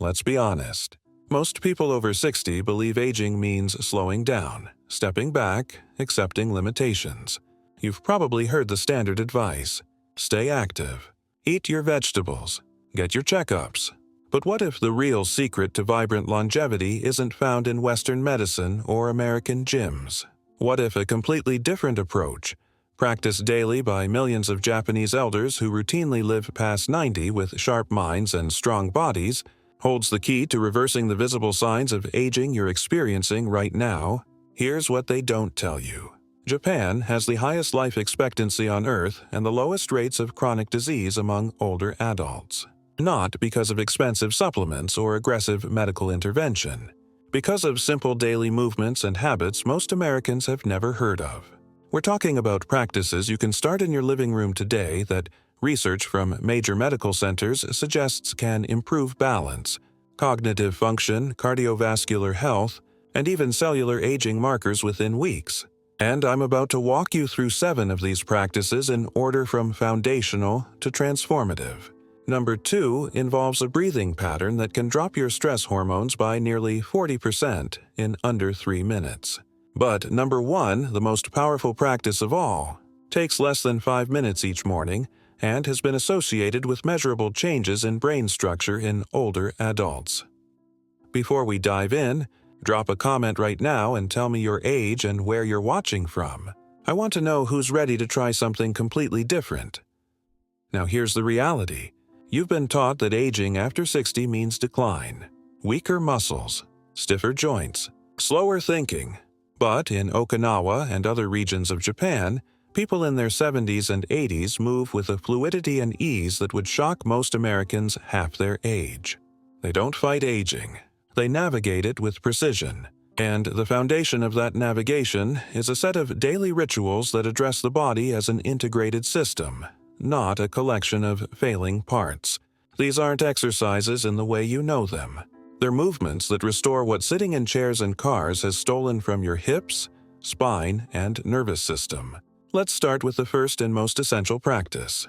let's be honest. Most people over 60 believe aging means slowing down, stepping back, accepting limitations. You've probably heard the standard advice: stay active, eat your vegetables, get your checkups. But what if the real secret to vibrant longevity isn't found in Western medicine or American gyms? What if a completely different approach, practiced daily by millions of Japanese elders who routinely live past 90 with sharp minds and strong bodies, holds the key to reversing the visible signs of aging you're experiencing right now? Here's what they don't tell you. Japan has the highest life expectancy on Earth and the lowest rates of chronic disease among older adults. Not because of expensive supplements or aggressive medical intervention. Because of simple daily movements and habits most Americans have never heard of. We're talking about practices you can start in your living room today that research from major medical centers suggests can improve balance, cognitive function, cardiovascular health, and even cellular aging markers within weeks. And I'm about to walk you through 7 of these practices in order from foundational to transformative. Number 2 involves a breathing pattern that can drop your stress hormones by nearly 40% in under 3 minutes. But number 1, the most powerful practice of all, takes less than 5 minutes each morning and has been associated with measurable changes in brain structure in older adults. Before we dive in, drop a comment right now and tell me your age and where you're watching from. I want to know who's ready to try something completely different. Now here's the reality. You've been taught that aging after 60 means decline, weaker muscles, stiffer joints, slower thinking. But in Okinawa and other regions of Japan, people in their 70s and 80s move with a fluidity and ease that would shock most Americans half their age. They don't fight aging. They navigate it with precision. And the foundation of that navigation is a set of daily rituals that address the body as an integrated system, not a collection of failing parts. These aren't exercises in the way you know them. They're movements that restore what sitting in chairs and cars has stolen from your hips, spine, and nervous system. Let's start with the first and most essential practice.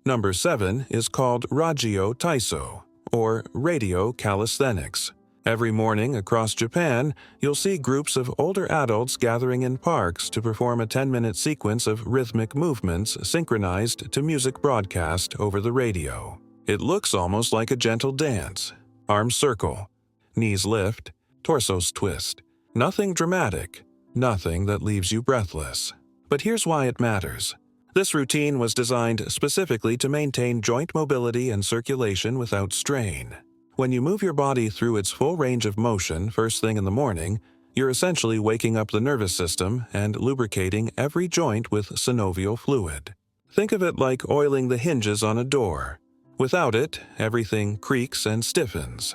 Number 7 is called Rajio Taiso, or radio calisthenics. Every morning across Japan, you'll see groups of older adults gathering in parks to perform a 10-minute sequence of rhythmic movements synchronized to music broadcast over the radio. It looks almost like a gentle dance. Arms circle, knees lift, torsos twist. Nothing dramatic, nothing that leaves you breathless. But here's why it matters. This routine was designed specifically to maintain joint mobility and circulation without strain. When you move your body through its full range of motion first thing in the morning, you're essentially waking up the nervous system and lubricating every joint with synovial fluid. Think of it like oiling the hinges on a door. Without it, everything creaks and stiffens.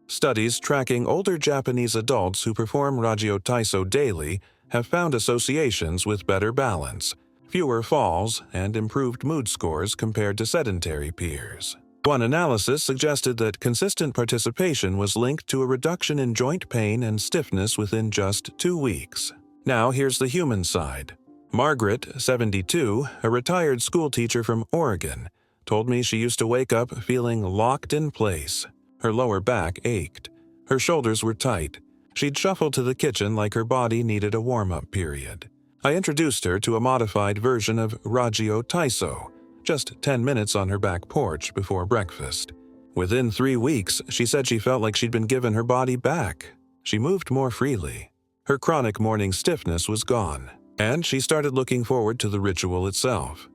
Studies tracking older Japanese adults who perform Rajio Taiso daily have found associations with better balance, fewer falls, and improved mood scores compared to sedentary peers. One analysis suggested that consistent participation was linked to a reduction in joint pain and stiffness within just 2 weeks. Now here's the human side. Margaret, 72, a retired schoolteacher from Oregon, told me she used to wake up feeling locked in place. Her lower back ached. Her shoulders were tight. She'd shuffle to the kitchen like her body needed a warm-up period. I introduced her to a modified version of Rajio Taiso, just 10 minutes on her back porch before breakfast. Within 3 weeks, she said she felt like she'd been given her body back. She moved more freely. Her chronic morning stiffness was gone, and she started looking forward to the ritual itself.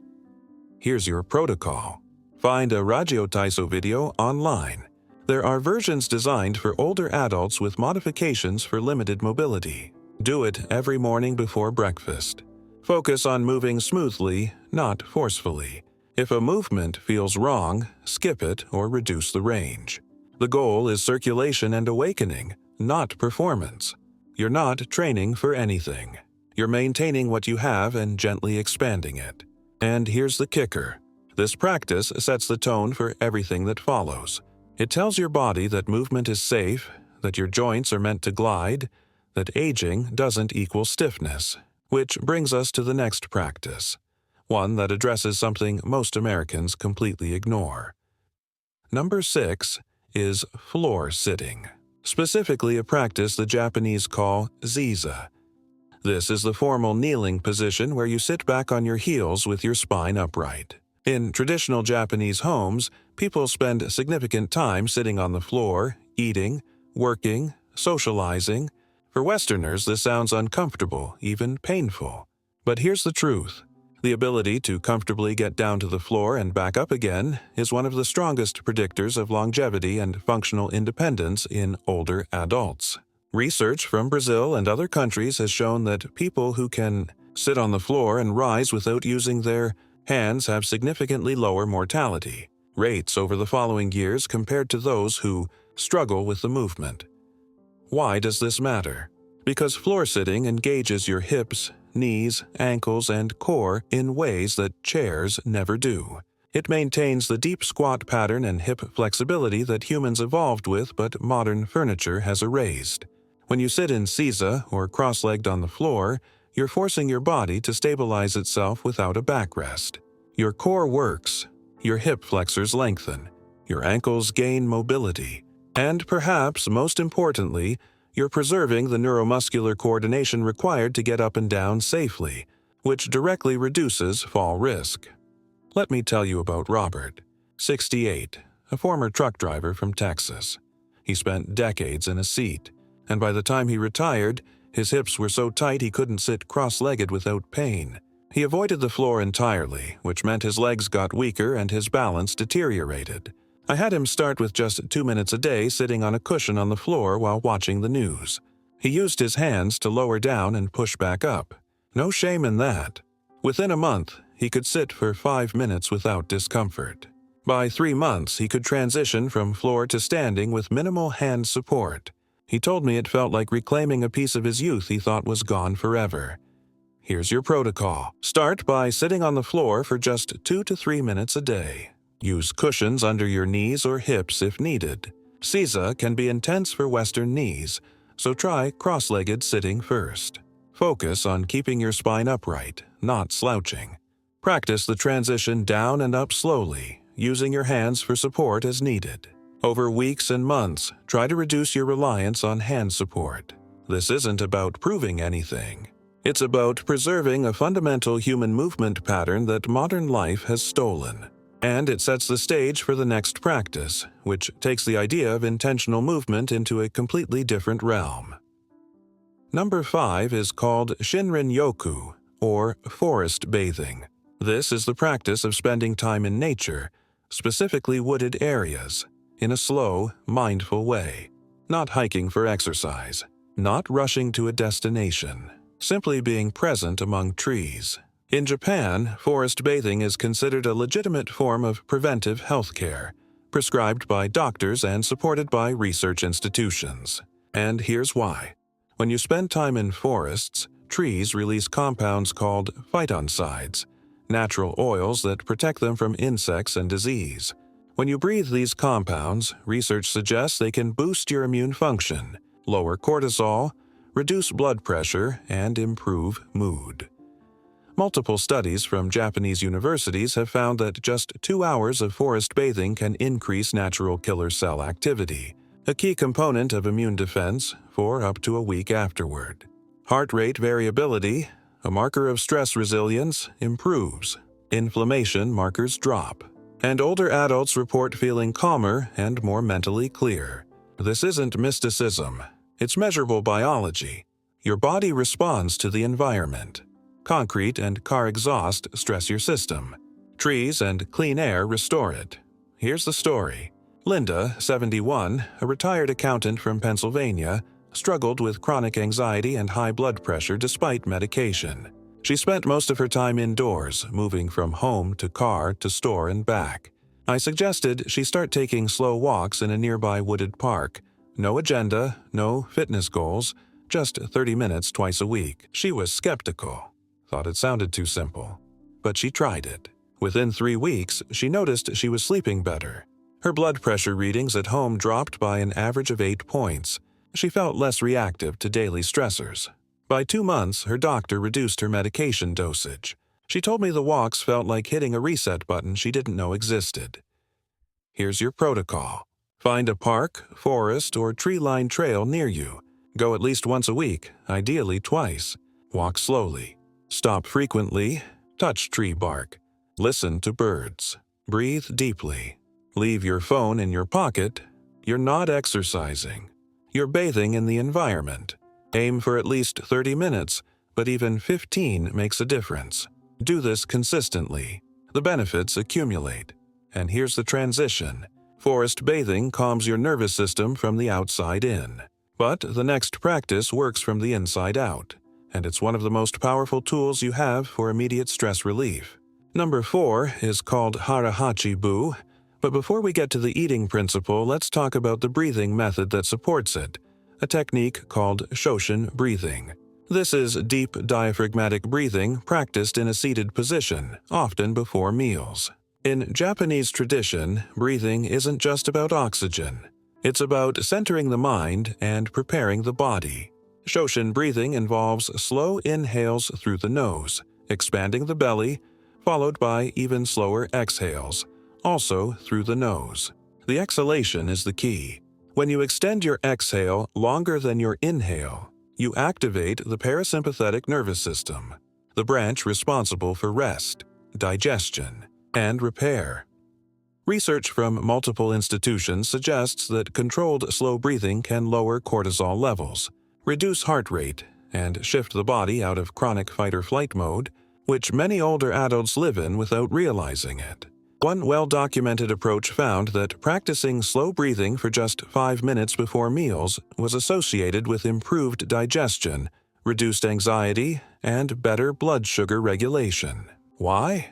Here's your protocol. Find a Rajio Taiso video online. There are versions designed for older adults with modifications for limited mobility. Do it every morning before breakfast. Focus on moving smoothly, not forcefully. If a movement feels wrong, skip it or reduce the range. The goal is circulation and awakening, not performance. You're not training for anything. You're maintaining what you have and gently expanding it. And here's the kicker. This practice sets the tone for everything that follows. It tells your body that movement is safe, that your joints are meant to glide, that aging doesn't equal stiffness. Which brings us to the next practice, one that addresses something most Americans completely ignore. Number 6 is floor sitting, specifically a practice the Japanese call Seiza. This is the formal kneeling position where you sit back on your heels with your spine upright. In traditional Japanese homes, people spend significant time sitting on the floor, eating, working, socializing. For Westerners, this sounds uncomfortable, even painful. But here's the truth. The ability to comfortably get down to the floor and back up again is one of the strongest predictors of longevity and functional independence in older adults. Research from Brazil and other countries has shown that people who can sit on the floor and rise without using their hands have significantly lower mortality rates over the following years compared to those who struggle with the movement. Why does this matter? Because floor sitting engages your hips, knees, ankles, and core in ways that chairs never do. It maintains the deep squat pattern and hip flexibility that humans evolved with but modern furniture has erased. When you sit in Seiza or cross-legged on the floor, you're forcing your body to stabilize itself without a backrest. Your core works, your hip flexors lengthen, your ankles gain mobility, and perhaps most importantly, you're preserving the neuromuscular coordination required to get up and down safely, which directly reduces fall risk. Let me tell you about Robert, 68, a former truck driver from Texas. He spent decades in a seat, and by the time he retired, his hips were so tight he couldn't sit cross-legged without pain. He avoided the floor entirely, which meant his legs got weaker and his balance deteriorated. I had him start with just 2 minutes a day sitting on a cushion on the floor while watching the news. He used his hands to lower down and push back up. No shame in that. Within a month, he could sit for 5 minutes without discomfort. By 3 months, he could transition from floor to standing with minimal hand support. He told me it felt like reclaiming a piece of his youth he thought was gone forever. Here's your protocol. Start by sitting on the floor for just 2 to 3 minutes a day. Use cushions under your knees or hips if needed. Seiza can be intense for Western knees, so try cross-legged sitting first. Focus on keeping your spine upright, not slouching. Practice the transition down and up slowly, using your hands for support as needed. Over weeks and months, try to reduce your reliance on hand support. This isn't about proving anything. It's about preserving a fundamental human movement pattern that modern life has stolen. And it sets the stage for the next practice, which takes the idea of intentional movement into a completely different realm. Number 5 is called Shinrin-Yoku, or forest bathing. This is the practice of spending time in nature, specifically wooded areas, in a slow, mindful way. Not hiking for exercise, not rushing to a destination, simply being present among trees. In Japan, forest bathing is considered a legitimate form of preventive health care, prescribed by doctors and supported by research institutions. And here's why. When you spend time in forests, trees release compounds called phytoncides, natural oils that protect them from insects and disease. When you breathe these compounds, research suggests they can boost your immune function, lower cortisol, reduce blood pressure, and improve mood. Multiple studies from Japanese universities have found that just 2 hours of forest bathing can increase natural killer cell activity, a key component of immune defense, for up to a week afterward. Heart rate variability, a marker of stress resilience, improves. Inflammation markers drop. And older adults report feeling calmer and more mentally clear. This isn't mysticism. It's measurable biology. Your body responds to the environment. Concrete and car exhaust stress your system. Trees and clean air restore it. Here's the story. Linda, 71, a retired accountant from Pennsylvania, struggled with chronic anxiety and high blood pressure despite medication. She spent most of her time indoors, moving from home to car to store and back. I suggested she start taking slow walks in a nearby wooded park. No agenda, no fitness goals, just 30 minutes twice a week. She was skeptical. Thought it sounded too simple. But she tried it. Within 3 weeks, she noticed she was sleeping better. Her blood pressure readings at home dropped by an average of 8 points. She felt less reactive to daily stressors. By 2 months, her doctor reduced her medication dosage. She told me the walks felt like hitting a reset button she didn't know existed. Here's your protocol. Find a park, forest, or tree-lined trail near you. Go at least once a week, ideally twice. Walk slowly. Stop frequently. Touch tree bark. Listen to birds. Breathe deeply. Leave your phone in your pocket. You're not exercising. You're bathing in the environment. Aim for at least 30 minutes, but even 15 makes a difference. Do this consistently. The benefits accumulate. And here's the transition. Forest bathing calms your nervous system from the outside in. But the next practice works from the inside out, and it's one of the most powerful tools you have for immediate stress relief. Number 4 is called Hara Hachi Bu, but before we get to the eating principle, let's talk about the breathing method that supports it, a technique called Shoshin breathing. This is deep diaphragmatic breathing practiced in a seated position, often before meals. In Japanese tradition, breathing isn't just about oxygen. It's about centering the mind and preparing the body. Shoshin breathing involves slow inhales through the nose, expanding the belly, followed by even slower exhales, also through the nose. The exhalation is the key. When you extend your exhale longer than your inhale, you activate the parasympathetic nervous system, the branch responsible for rest, digestion, and repair. Research from multiple institutions suggests that controlled slow breathing can lower cortisol levels, reduce heart rate, and shift the body out of chronic fight-or-flight mode, which many older adults live in without realizing it. One well-documented approach found that practicing slow breathing for just 5 minutes before meals was associated with improved digestion, reduced anxiety, and better blood sugar regulation. Why?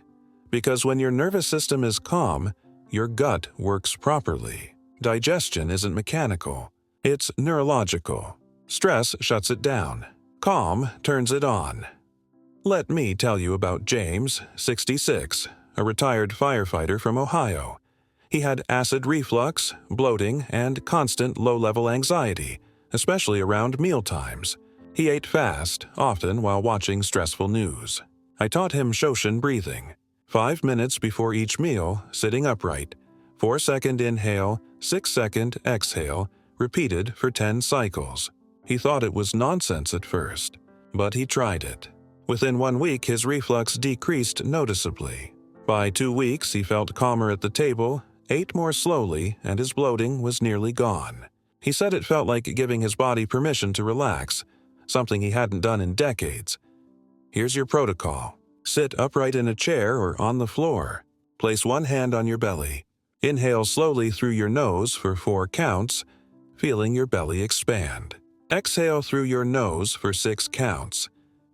Because when your nervous system is calm, your gut works properly. Digestion isn't mechanical. It's neurological. Stress shuts it down. Calm turns it on. Let me tell you about James, 66, a retired firefighter from Ohio. He had acid reflux, bloating, and constant low-level anxiety, especially around mealtimes. He ate fast, often while watching stressful news. I taught him Shoshin breathing. 5 minutes before each meal, sitting upright. 4-second inhale, 6-second exhale, repeated for 10 cycles. He thought it was nonsense at first, but he tried it. Within 1 week, his reflux decreased noticeably. By 2 weeks, he felt calmer at the table, ate more slowly, and his bloating was nearly gone. He said it felt like giving his body permission to relax, something he hadn't done in decades. Here's your protocol. Sit upright in a chair or on the floor. Place one hand on your belly. Inhale slowly through your nose for 4 counts, feeling your belly expand. Exhale through your nose for 6 counts,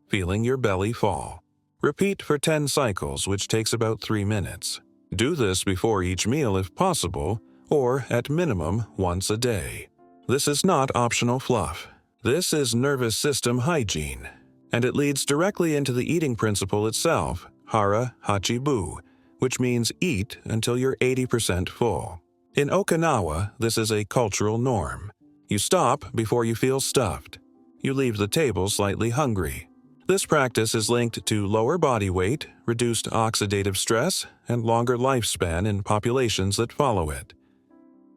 feeling your belly fall. Repeat for 10 cycles, which takes about 3 minutes. Do this before each meal if possible, or at minimum once a day. This is not optional fluff. This is nervous system hygiene. And it leads directly into the eating principle itself, Hara Hachi Bu, which means eat until you're 80% full. In Okinawa, this is a cultural norm. You stop before you feel stuffed. You leave the table slightly hungry. This practice is linked to lower body weight, reduced oxidative stress, and longer lifespan in populations that follow it.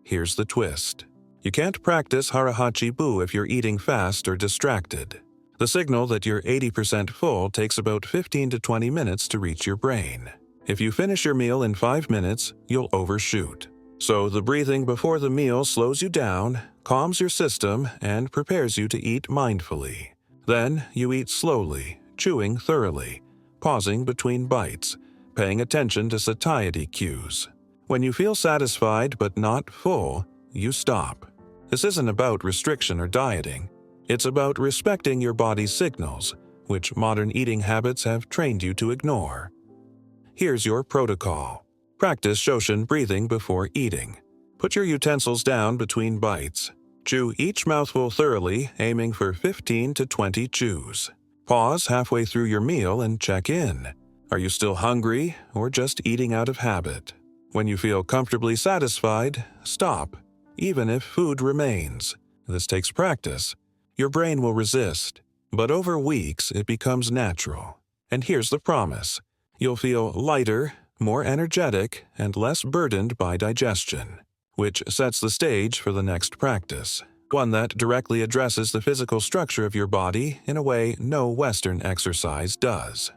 Here's the twist. You can't practice Hara Hachi Bu if you're eating fast or distracted. The signal that you're 80% full takes about 15 to 20 minutes to reach your brain. If you finish your meal in 5 minutes, you'll overshoot. So the breathing before the meal slows you down, calms your system, and prepares you to eat mindfully. Then you eat slowly, chewing thoroughly, pausing between bites, paying attention to satiety cues. When you feel satisfied but not full, you stop. This isn't about restriction or dieting. It's about respecting your body's signals, which modern eating habits have trained you to ignore. Here's your protocol. Practice Shoshin breathing before eating. Put your utensils down between bites. Chew each mouthful thoroughly, aiming for 15 to 20 chews. Pause halfway through your meal and check in. Are you still hungry or just eating out of habit? When you feel comfortably satisfied, stop, even if food remains. This takes practice. Your brain will resist, but over weeks it becomes natural. And here's the promise. You'll feel lighter, more energetic, and less burdened by digestion. which sets the stage for the next practice, one that directly addresses the physical structure of your body in a way no Western exercise does.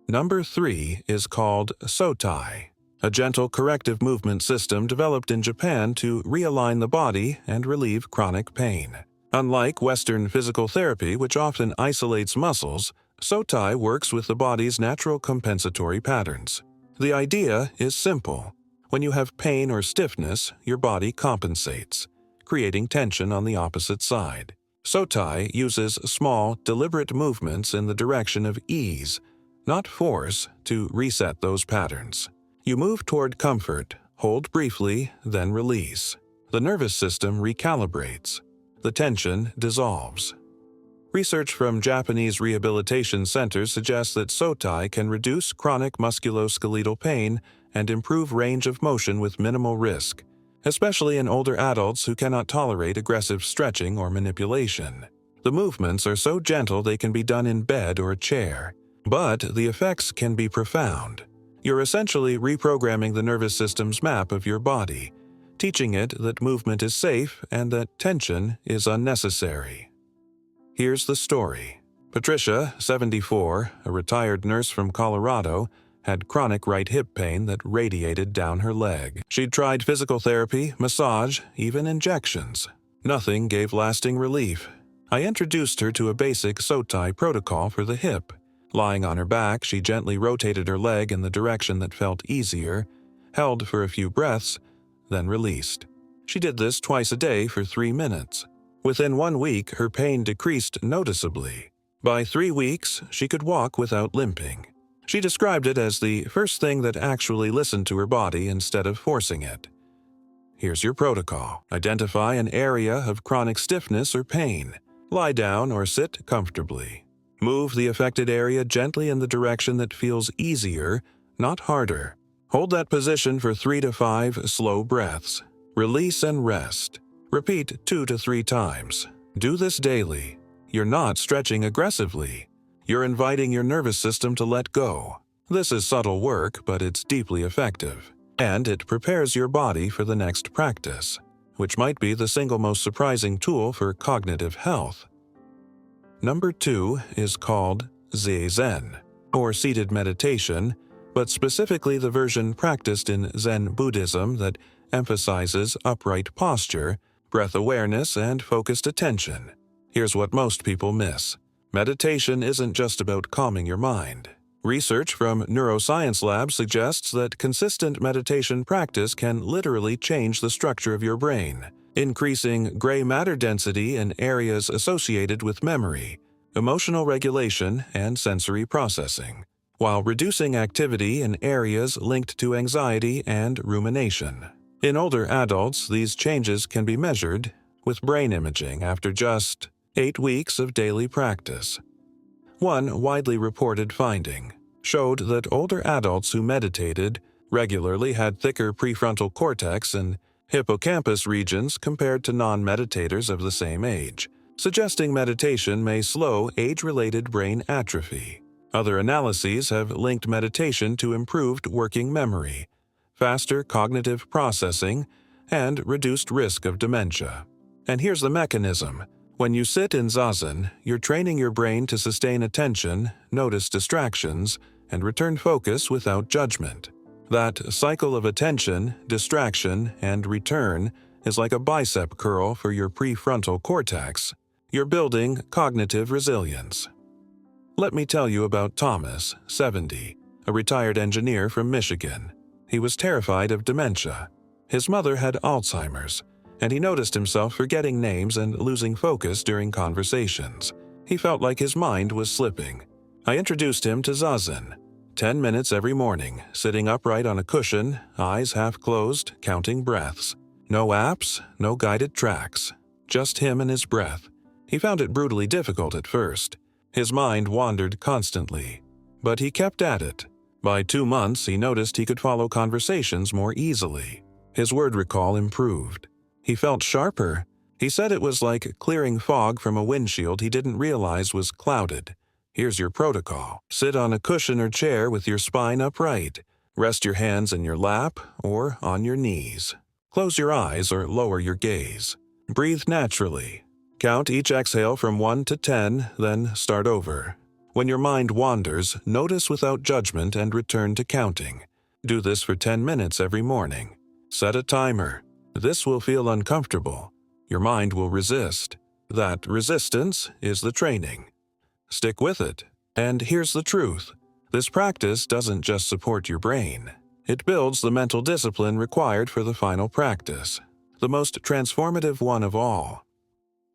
Number 3 is called Sotai, a gentle corrective movement system developed in Japan to realign the body and relieve chronic pain. Unlike Western physical therapy, which often isolates muscles, Sotai works with the body's natural compensatory patterns. The idea is simple. When you have pain or stiffness, your body compensates, creating tension on the opposite side. Sotai uses small, deliberate movements in the direction of ease, not force, to reset those patterns. You move toward comfort, hold briefly, then release. The nervous system recalibrates. The tension dissolves. Research from Japanese rehabilitation centers suggests that Sotai can reduce chronic musculoskeletal pain and improve range of motion with minimal risk, especially in older adults who cannot tolerate aggressive stretching or manipulation. The movements are so gentle they can be done in bed or a chair, but the effects can be profound. You're essentially reprogramming the nervous system's map of your body, teaching it that movement is safe and that tension is unnecessary. Here's the story. Patricia, 74, a retired nurse from Colorado, had chronic right hip pain that radiated down her leg. She'd tried physical therapy, massage, even injections. Nothing gave lasting relief. I introduced her to a basic Sotai protocol for the hip. Lying on her back, she gently rotated her leg in the direction that felt easier, held for a few breaths, then released. She did this twice a day for 3 minutes. Within 1 week, her pain decreased noticeably. By 3 weeks, she could walk without limping. She described it as the first thing that actually listened to her body instead of forcing it. Here's your protocol. Identify an area of chronic stiffness or pain. Lie down or sit comfortably. Move the affected area gently in the direction that feels easier, not harder. Hold that position for 3 to 5 slow breaths. Release and rest. Repeat 2 to 3 times. Do this daily. You're not stretching aggressively. You're inviting your nervous system to let go. This is subtle work, but it's deeply effective. And it prepares your body for the next practice, which might be the single most surprising tool for cognitive health. Number 2 is called Zazen, or seated meditation, but specifically the version practiced in Zen Buddhism that emphasizes upright posture, breath awareness, and focused attention. Here's what most people miss. Meditation isn't just about calming your mind. Research from neuroscience labs suggests that consistent meditation practice can literally change the structure of your brain, increasing gray matter density in areas associated with memory, emotional regulation, and sensory processing, while reducing activity in areas linked to anxiety and rumination. In older adults, these changes can be measured with brain imaging after just 8 weeks of daily practice. One widely reported finding showed that older adults who meditated regularly had thicker prefrontal cortex and hippocampus regions compared to non-meditators of the same age, suggesting meditation may slow age-related brain atrophy. Other analyses have linked meditation to improved working memory, faster cognitive processing, and reduced risk of dementia. And here's the mechanism. When you sit in Zazen, you're training your brain to sustain attention, notice distractions, and return focus without judgment. That cycle of attention, distraction, and return is like a bicep curl for your prefrontal cortex. You're building cognitive resilience. Let me tell you about Thomas, 70, a retired engineer from Michigan. He was terrified of dementia. His mother had Alzheimer's, and he noticed himself forgetting names and losing focus during conversations. He felt like his mind was slipping. I introduced him to Zazen. 10 minutes every morning, sitting upright on a cushion, eyes half closed, counting breaths. No apps, no guided tracks. Just him and his breath. He found it brutally difficult at first. His mind wandered constantly, but he kept at it. By 2 months, he noticed he could follow conversations more easily. His word recall improved. He felt sharper. He said it was like clearing fog from a windshield he didn't realize was clouded. Here's your protocol. Sit on a cushion or chair with your spine upright. Rest your hands in your lap or on your knees. Close your eyes or lower your gaze. Breathe naturally. Count each exhale from 1 to 10, then start over. When your mind wanders, notice without judgment and return to counting. Do this for 10 minutes every morning. Set a timer. This will feel uncomfortable. Your mind will resist. That resistance is the training. Stick with it. And here's the truth. This practice doesn't just support your brain. It builds the mental discipline required for the final practice, the most transformative one of all.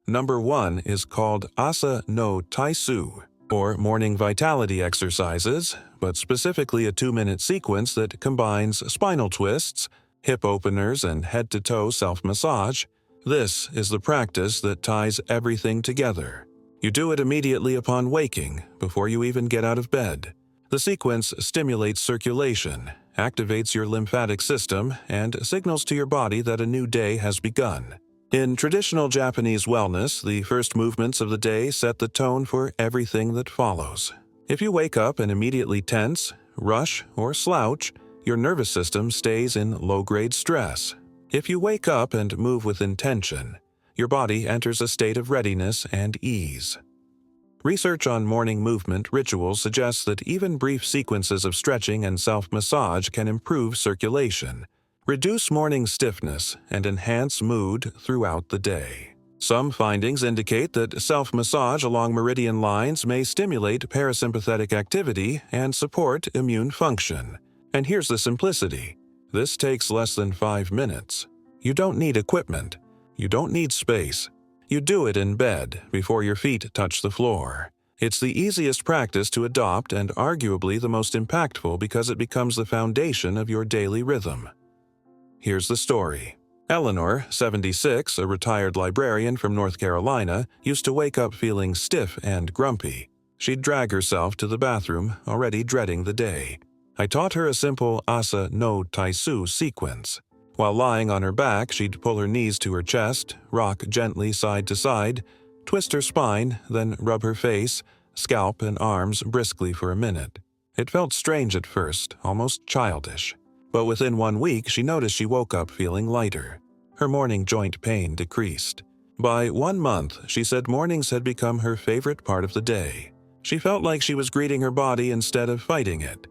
Number 1 is called Asa no Taisou, or morning vitality exercises, but specifically a 2-minute sequence that combines spinal twists, hip openers, and head-to-toe self-massage. This is the practice that ties everything together. You do it immediately upon waking, before you even get out of bed. The sequence stimulates circulation, activates your lymphatic system, and signals to your body that a new day has begun. In traditional Japanese wellness, the first movements of the day set the tone for everything that follows. If you wake up and immediately tense, rush, or slouch, your nervous system stays in low-grade stress. If you wake up and move with intention, your body enters a state of readiness and ease. Research on morning movement rituals suggests that even brief sequences of stretching and self-massage can improve circulation, reduce morning stiffness, and enhance mood throughout the day. Some findings indicate that self-massage along meridian lines may stimulate parasympathetic activity and support immune function. And here's the simplicity. This takes less than 5 minutes. You don't need equipment. You don't need space. You do it in bed before your feet touch the floor. It's the easiest practice to adopt and arguably the most impactful because it becomes the foundation of your daily rhythm. Here's the story. Eleanor, 76, a retired librarian from North Carolina, used to wake up feeling stiff and grumpy. She'd drag herself to the bathroom, already dreading the day. I taught her a simple Asa no Taisou sequence. While lying on her back, she'd pull her knees to her chest, rock gently side to side, twist her spine, then rub her face, scalp, and arms briskly for a minute. It felt strange at first, almost childish. But within 1 week, she noticed she woke up feeling lighter. Her morning joint pain decreased. By 1 month, she said mornings had become her favorite part of the day. She felt like she was greeting her body instead of fighting it.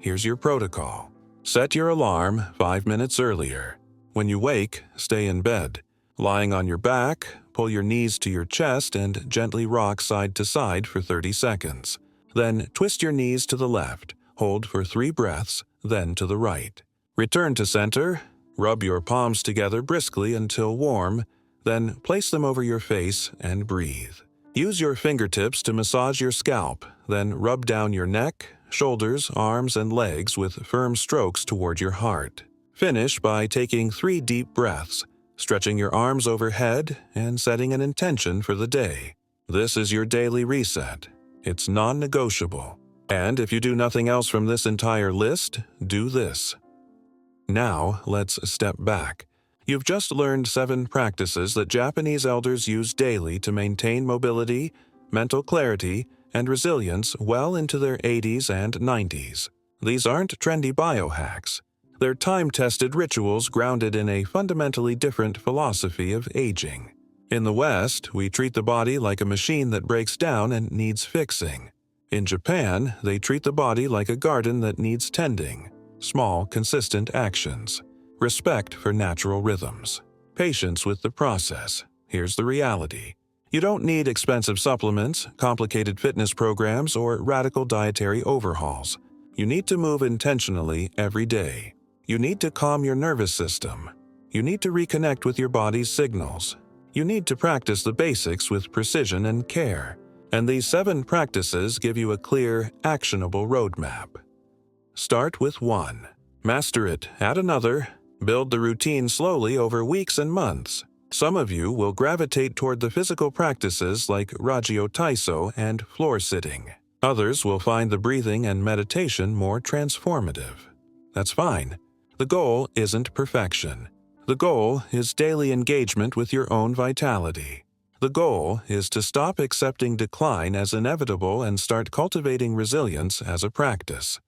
Here's your protocol. Set your alarm 5 minutes earlier. When you wake, stay in bed. Lying on your back, pull your knees to your chest and gently rock side to side for 30 seconds. Then twist your knees to the left, hold for 3 breaths, then to the right. Return to center, rub your palms together briskly until warm, then place them over your face and breathe. Use your fingertips to massage your scalp, then rub down your neck, shoulders, arms, and legs with firm strokes toward your heart. Finish by taking 3 deep breaths, stretching your arms overhead, and setting an intention for the day. This is your daily reset. It's non-negotiable. And if you do nothing else from this entire list, do this. Now, let's step back. You've just learned 7 practices that Japanese elders use daily to maintain mobility, mental clarity, and resilience well into their 80s and 90s. These aren't trendy biohacks. They're time-tested rituals grounded in a fundamentally different philosophy of aging. In the West, we treat the body like a machine that breaks down and needs fixing. In Japan, they treat the body like a garden that needs tending. Small, consistent actions. Respect for natural rhythms. Patience with the process. Here's the reality. You don't need expensive supplements, complicated fitness programs, or radical dietary overhauls. You need to move intentionally every day. You need to calm your nervous system. You need to reconnect with your body's signals. You need to practice the basics with precision and care. And these 7 practices give you a clear, actionable roadmap. Start with 1. Master it, add another. Build the routine slowly over weeks and months. Some of you will gravitate toward the physical practices like Rajio Taiso and floor sitting. Others will find the breathing and meditation more transformative. That's fine. The goal isn't perfection. The goal is daily engagement with your own vitality. The goal is to stop accepting decline as inevitable and start cultivating resilience as a practice.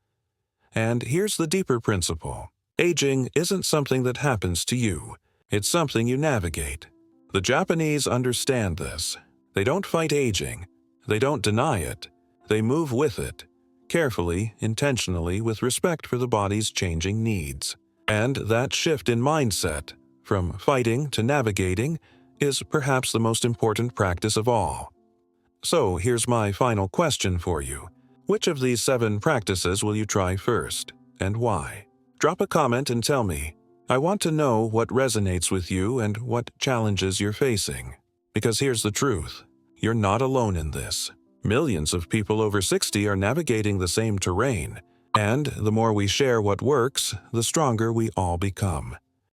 And here's the deeper principle. Aging isn't something that happens to you. It's something you navigate. The Japanese understand this. They don't fight aging. They don't deny it. They move with it, carefully, intentionally, with respect for the body's changing needs. And that shift in mindset, from fighting to navigating, is perhaps the most important practice of all. So here's my final question for you. Which of these 7 practices will you try first, and why? Drop a comment and tell me. I want to know what resonates with you and what challenges you're facing. Because here's the truth. You're not alone in this. Millions of people over 60 are navigating the same terrain, and the more we share what works, the stronger we all become.